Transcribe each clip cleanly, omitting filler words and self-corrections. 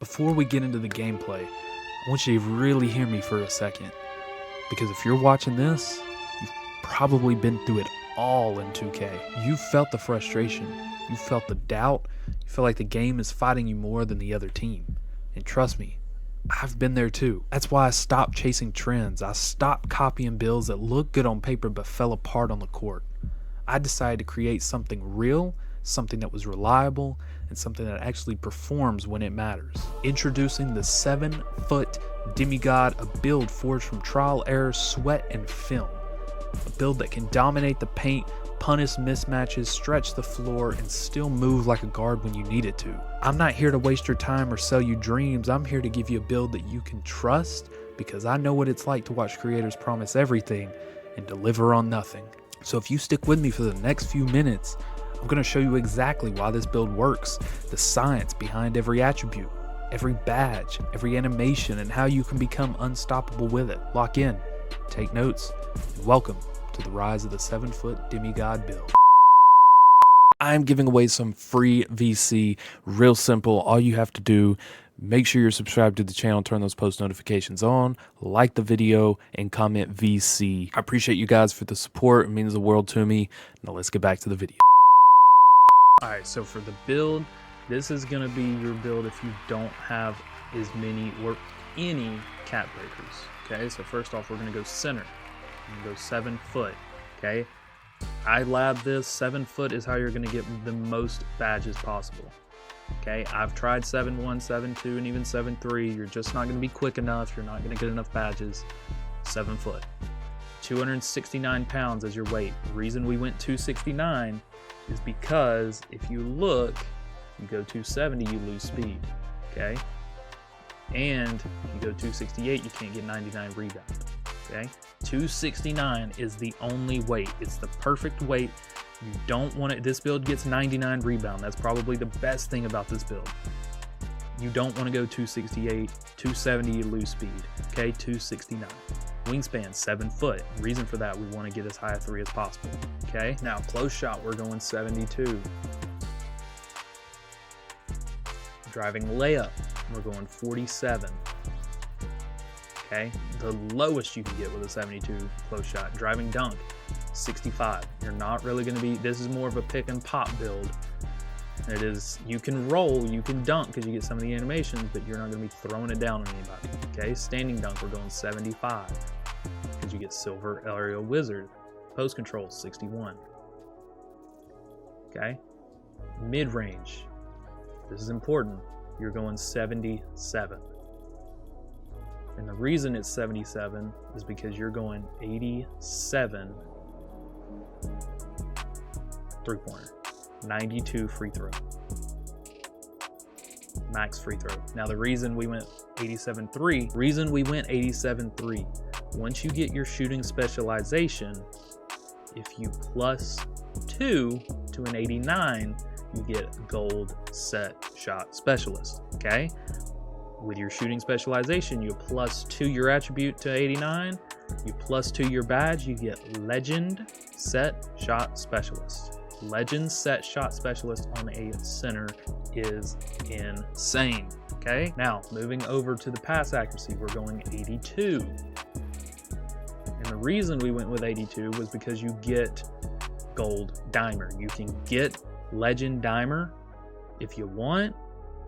Before we get into the gameplay, I want you to really hear me for a second. Because if you're watching this, you've probably been through it all in 2K. You felt the frustration, you felt the doubt, you feel like the game is fighting you more than the other team. And trust me, I've been there too. That's why I stopped chasing trends. I stopped copying builds that looked good on paper but fell apart on the court. I decided to create something real, something that was reliable, and something that actually performs when it matters. Introducing the 7-foot Demigod, a build forged from trial, error, sweat, and film. A build that can dominate the paint, punish mismatches, stretch the floor, and still move like a guard when you need it to. I'm not here to waste your time or sell you dreams. I'm here to give you a build that you can trust, because I know what it's like to watch creators promise everything and deliver on nothing. So if you stick with me for the next few minutes, I'm going to show you exactly why this build works, the science behind every attribute, every badge, every animation, and how you can become unstoppable with it. Lock in, take notes, and welcome to the rise of the 7-foot Demigod build. I'm giving away some free VC, real simple. All you have to do, make sure you're subscribed to the channel, turn those post notifications on, like the video, and comment VC. I appreciate you guys for the support. It means the world to me. Now let's get back to the video. Alright, so for the build, this is going to be your build if you don't have as many or any cap breakers. Okay, so first off, we're going to go center. We're going to go 7 foot. Okay, I labbed this. 7 foot is how you're going to get the most badges possible. Okay, I've tried 7-1, 7-2, and even 7-3. You're just not going to be quick enough. You're not going to get enough badges. 7 foot. 269 pounds as your weight. The reason we went 269 is because if you look, you go 270, you lose speed, okay? And you go 268, you can't get 99 rebound, okay? 269 is the only weight. It's the perfect weight. You don't want it. This build gets 99 rebound. That's probably the best thing about this build. You don't want to go 268, 270, you lose speed, okay? 269. Wingspan 7 foot. Reason for that, we want to get as high a 3 as possible. Okay, now close shot, we're going 72. Driving layup, we're going 47. Okay, the lowest you can get with a 72 close shot. Driving dunk 65. You're not really going to be, this is more of a pick and pop build. It is, you can roll, you can dunk because you get some of the animations, but you're not going to be throwing it down on anybody. Okay, standing dunk, we're going 75 because you get silver aerial wizard. Post control 61. Okay, mid range, this is important, you're going 77. And the reason it's 77 is because you're going 87 3-pointer. 92 free throw, max free throw. Now the reason we went 87-3, once you get your shooting specialization, if you plus 2 to an 89, you get gold set shot specialist. Okay, with your shooting specialization, you plus 2 your attribute to 89, you plus 2 your badge, you get legend set shot specialist. Legend set shot specialist on a center is insane. Okay, now moving over to the pass accuracy, we're going 82. And the reason we went with 82 was because you get gold dimer. You can get legend dimer if you want.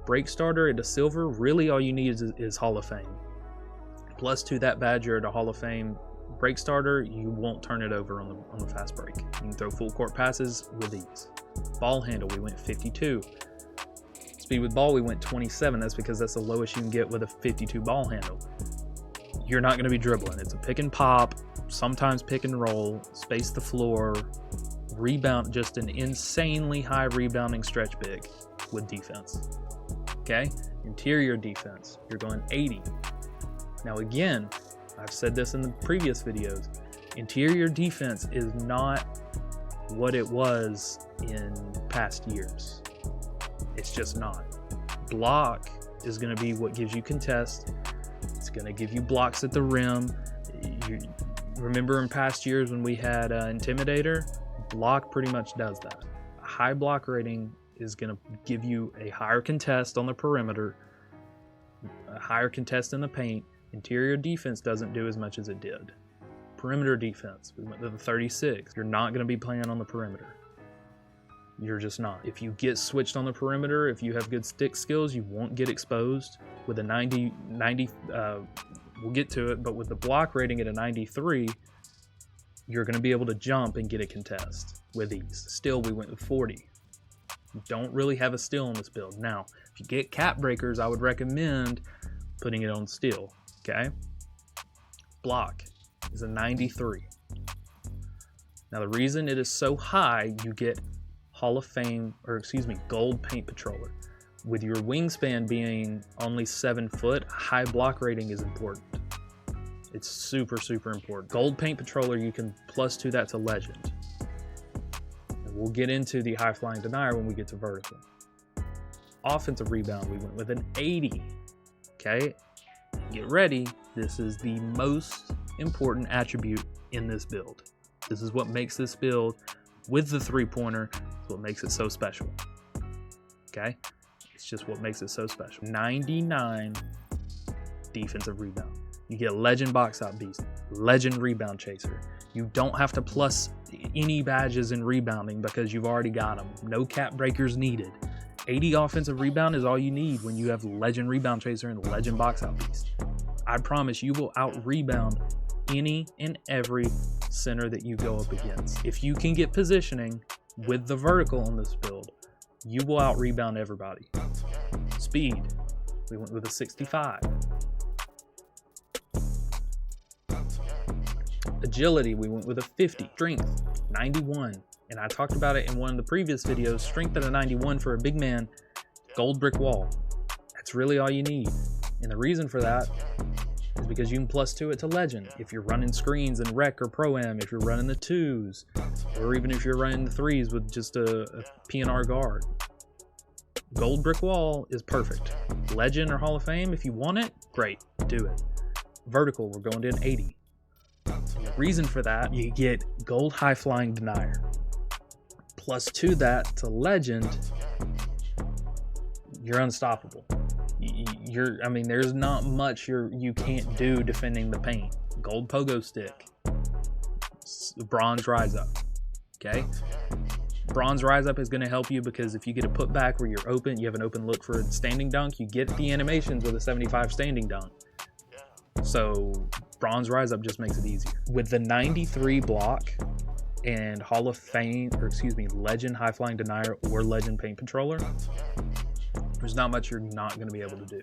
Break starter at a silver, really all you need is Hall of Fame. Plus 2 that badge, you're at a Hall of Fame. Break starter, you won't turn it over on the fast break. You can throw full court passes with ease. Ball handle, we went 52. Speed with ball, we went 27. That's because that's the lowest you can get with a 52 ball handle. You're not going to be dribbling. It's a pick and pop, sometimes pick and roll, space the floor, rebound, just an insanely high rebounding stretch big with defense. Okay, interior defense, you're going 80. Now again, I've said this in the previous videos, interior defense is not what it was in past years. It's just not. Block is going to be what gives you contest. It's going to give you blocks at the rim. You remember in past years when we had Intimidator? Block pretty much does that. A high block rating is going to give you a higher contest on the perimeter, a higher contest in the paint. Interior defense doesn't do as much as it did. Perimeter defense, we went to the 36. You're not going to be playing on the perimeter. You're just not. If you get switched on the perimeter, if you have good stick skills, you won't get exposed. With a 90, we'll get to it, but with the block rating at a 93, you're going to be able to jump and get a contest with ease. Still, we went with 40. You don't really have a steal on this build. Now, if you get cap breakers, I would recommend putting it on steal, okay? Block is a 93. Now, the reason it is so high, you get Hall of Fame, or excuse me, Gold Paint Patroller. With your wingspan being only 7 foot, high block rating is important. It's super, super important. Gold Paint Patroller, you can +2 that to Legend. And we'll get into the High Flying Denier when we get to Vertical. Offensive Rebound, we went with an 80. Okay, get ready. This is the most important attribute in this build. This is what makes this build, with the three-pointer, what makes it so special. Okay, it's just what makes it so special. 99 defensive rebound. You get Legend Box Out Beast, Legend Rebound Chaser. You don't have to plus any badges in rebounding because you've already got them. No cap breakers needed. 80 offensive rebound is all you need when you have Legend Rebound Chaser and Legend Box Out Beast. I promise you will out rebound any and every center that you go up against. If you can get positioning with the vertical on this build, you will out rebound everybody. Speed, we went with a 65. Agility, we went with a 50. Strength, 91. And I talked about it in one of the previous videos. Strength at a 91 for a big man, gold brick wall. That's really all you need. And the reason for that is because you can +2 it to Legend. If you're running screens in Rec or Pro-Am, if you're running the 2s, or even if you're running the 3s with just a PNR guard. Gold brick wall is perfect. Legend or Hall of Fame, if you want it, great, do it. Vertical, we're going to an 80. And the reason for that, you get Gold High Flying Denier. +2 that to Legend, you're unstoppable. I mean, there's not much you can't do defending the paint. Gold Pogo Stick, Bronze Rise Up, okay? Bronze Rise Up is going to help you because if you get a putback where you're open, you have an open look for a standing dunk, you get the animations with a 75 standing dunk. So Bronze Rise Up just makes it easier. With the 93 block and Hall of Fame, or excuse me, Legend High Flying Denier or Legend Paint Controller, there's not much you're not going to be able to do.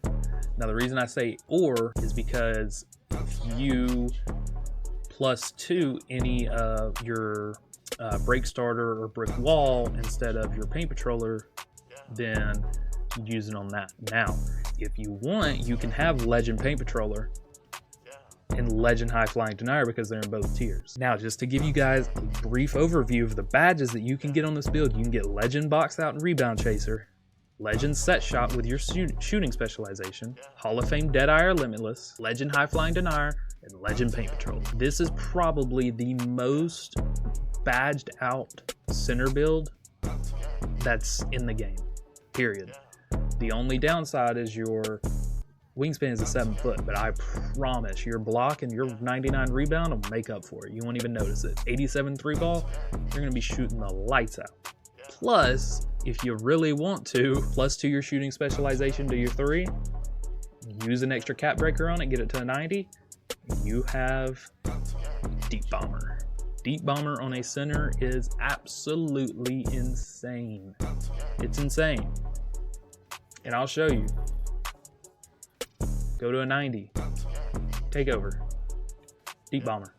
Now, the reason I say or is because if you +2 any of your break starter or brick wall instead of your paint patroller, then you use it on that. Now, if you want, you can have Legend Paint Patroller and Legend High Flying Denier because they're in both tiers. Now, just to give you guys a brief overview of the badges that you can get on this build, you can get Legend Box Out and Rebound Chaser, Legend Set Shot with your shooting specialization, Hall of Fame Deadeye or Limitless, Legend High Flying Denier, and Legend Paint Patrol. This is probably the most badged out center build that's in the game, period. The only downside is your wingspan is a 7 foot, but I promise your block and your 99 rebound will make up for it. You won't even notice it. 87 3 ball, you're gonna be shooting the lights out. Plus, if you really want to, +2 your shooting specialization to your 3, use an extra cap breaker on it, get it to a 90, you have Deep Bomber. Deep Bomber on a center is absolutely insane. It's insane. And I'll show you. Go to a 90. Take over. Deep Bomber.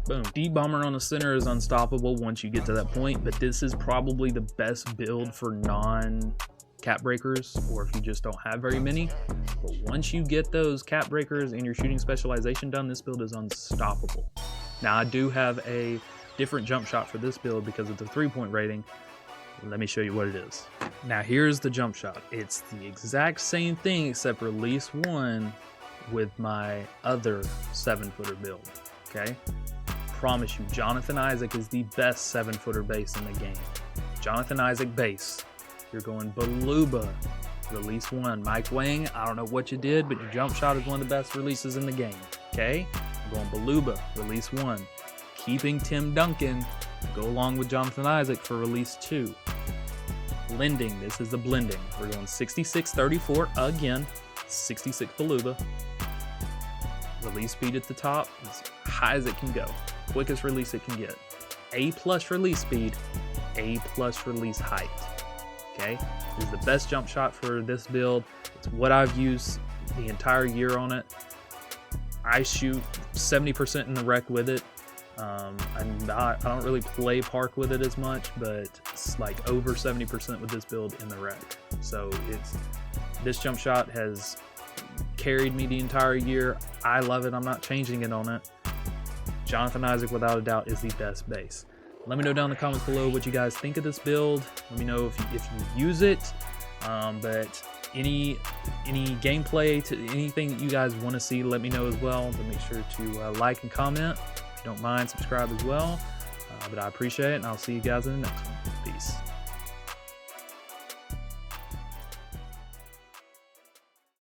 Boom. Deep Bomber on the center is unstoppable once you get to that point, but this is probably the best build for non-cap breakers, or if you just don't have very many. But once you get those cap breakers and your shooting specialization done, this build is unstoppable. Now, I do have a different jump shot for this build because of the 3-point rating. Let me show you what it is. Now, here's the jump shot. It's the exact same thing except release 1 with my other 7-footer build, okay? Promise you, Jonathan Isaac is the best 7-footer base in the game. Jonathan Isaac base. You're going Baluba release 1. Mike Wang, I don't know what you did, but your jump shot is one of the best releases in the game. Okay? I'm going Beluba, release 1. Keeping Tim Duncan, go along with Jonathan Isaac for release 2. Blending, this is the blending. We're going 66-34 again, 66 Beluba. Release speed at the top, as high as it can go. Quickest release it can get. A+ release speed, A+ release height. Okay, this is the best jump shot for this build. It's what I've used the entire year on it. I shoot 70% in the rec with it. I don't really play park with it as much, but it's like over 70% with this build in the rec. So this jump shot has carried me the entire year. I love it. I'm not changing it on it. Jonathan Isaac, without a doubt, is the best base. Let me know down in the comments below what you guys think of this build. Let me know if you use it. But any gameplay, to anything that you guys want to see, let me know as well. But make sure to like and comment. If you don't mind, subscribe as well. But I appreciate it, and I'll see you guys in the next one.